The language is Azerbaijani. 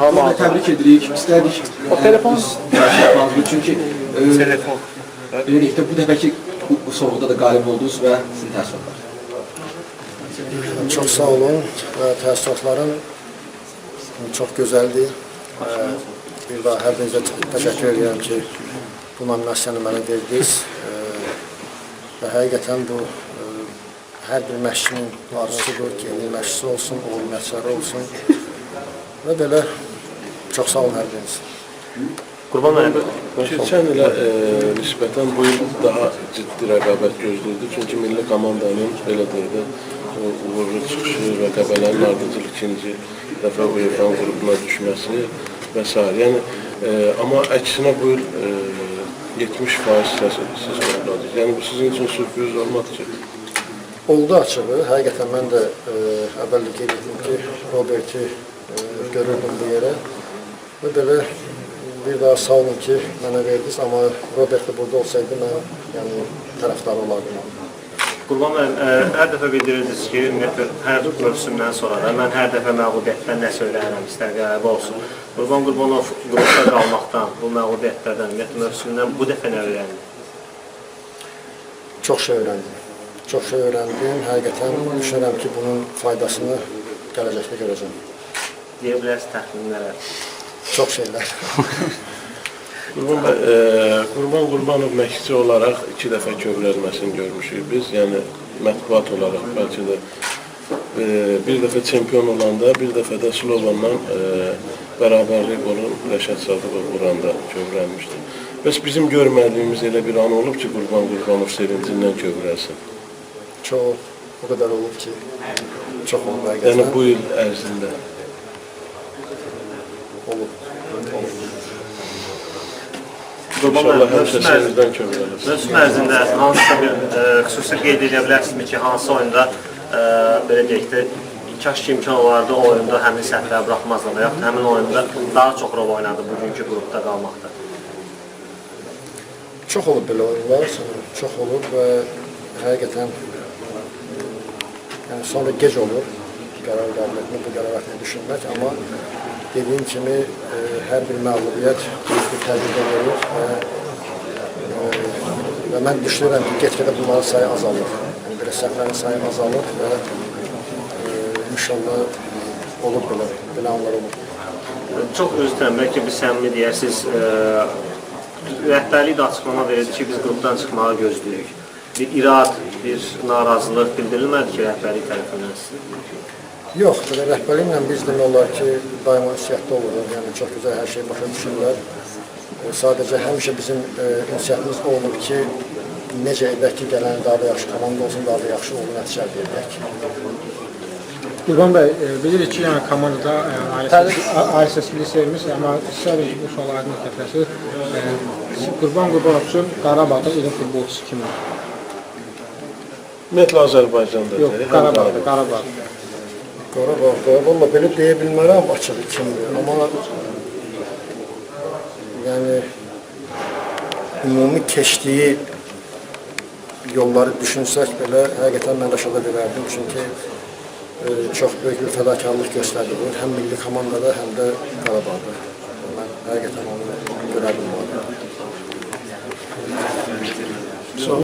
Onu təbrik edirik. İstərdik. O telefon. Çünki Telefon. birlikdə bu dəfəki sorğuda da qalib oldunuz və sizin təəssüratlar. Çox sağ olun. Təəssüratlarım çox gözəldir. Bir daha hər birinizə təşəkkür edirəm ki, bu nominasiyanı mənə verdiniz. Və həqiqətən bu hər bir məşqçinin arzusudur ki, yeni məşqçisi olsun, oğul məşqçiləri olsun. Və belə çox sağ olun hər biriniz. Qurban müəllim, keçən ilə nisbətən bu il daha ciddi rəqabət gözləyirdi. Çünki milli komandanın belə deyək də uğurlu çıxışı və Qəbələnin ardıcıl ikinci dəfə UEFA qrupuna düşməsi və s. Yəni, amma əksinə bu il 70% siz olmadınız. Yəni, bu sizin üçün sürpriz olmadı ki? Oldu açığı. Həqiqətən mən də əvvəldə qeyd etdim ki, Roberti görürdüm bu yerə. Və belə bir daha sağ olun ki, mənə verdiniz. Amma Robert de burada olsaydı mən tərəfdarı olardım. Qurban müəllim, hər dəfə bildirirsiniz ki, hər mövsümdən sonra da mən hər dəfə məğlubiyyətdən nəsə öyrənirəm, istər qələbə olsun. Qurbanov qrupda qalmaqdan, bu məğlubiyyətlərdən, mövsümdən bu dəfə nə öyrəndim? Çox şey öyrəndim. Çox şey öyrəndim. Həqiqətən düşünürəm ki, bunun faydasını gələcəkdə görəcəm. Deyə bilərsiniz təxminlərə? Çox şeylər. Qurbanov məşqçi olaraq 2 dəfə kövrəlməsini görmüşük biz. Yəni, mətbuat olaraq bəlkə də bir dəfə çempion olanda, bir dəfə də Slovanla bərabərlik olan Rəşad Sadıqov vuranda kövrəlmişdi. Bəs bizim görmədiyimiz elə bir an olub ki, Qurbanov sevincindən kövrəlsin. Çox, o qədər olub ki, çox olub həqiqətən. Yəni, bu il ərzində. Olub. İnşallah həmişə sevincdən kövrəlir. Mövsüm ərzində hansısa bir xüsusi qeyd edə bilərsiniz ki, hansı oyunda belə deyək də, kaş ki imkan olardı o oyunda həmin səhvləri buraxmazdı və yaxud həmin oyunda daha çox rol oynadı bugünkü qrupda qalmaqda? Çox olub belə oyunlar, çox olub və həqiqətən sonra gec olur qərar qabiliyyətini, bu qərarətini düşünmək, amma dediyim kimi hər bir məğlubiyyət bir təcrübə verir və mən düşünürəm ki, get-gedə bunların sayı azalır. Yəni, belə səhvlərin sayı azalır və inşallah olur belə anlar olur. Çox özləm, bəlkə bir səmimi deyərsiniz, rəhbərlik də açıqlama verirdi ki, biz qrupdan çıxmağı gözləyirik. Bir irad, bir narazılıq bildirilmədi ki, rəhbərlik tərəfindən sizin? Yox, belə rəhbərliklə biz demək olar ki, daima ünsiyyətdə oluruq, yəni çox gözəl hər şey başa düşürlər. Sadəcə həmişə bizim ünsiyyətimiz olub ki, necə edək ki, gələn daha da yaxşı komanda olsun, daha da yaxşı olur, nəticə əldə edək. Qurban bəy, bilirik ki, yəni komandada ailəsizliyi sevmiş, amma istədik bu suallarını təfəsir. Qurbanov üçün Qarabağda ilin futbolçusu kimdir? Ümumiyyətlə Azərbaycanda. Yox, Qarabağda. Qarabağda, valla belə deyə bilmərəm açıq kimdir, amma yəni ümumi keçdiyi yolları düşünsək belə, həqiqətən mən Rəşada verərdim, çünki çox böyük bir fədakarlıq göstərilir, həm milli komandada, həm də Qarabağda. Mən həqiqətən onu görərdim.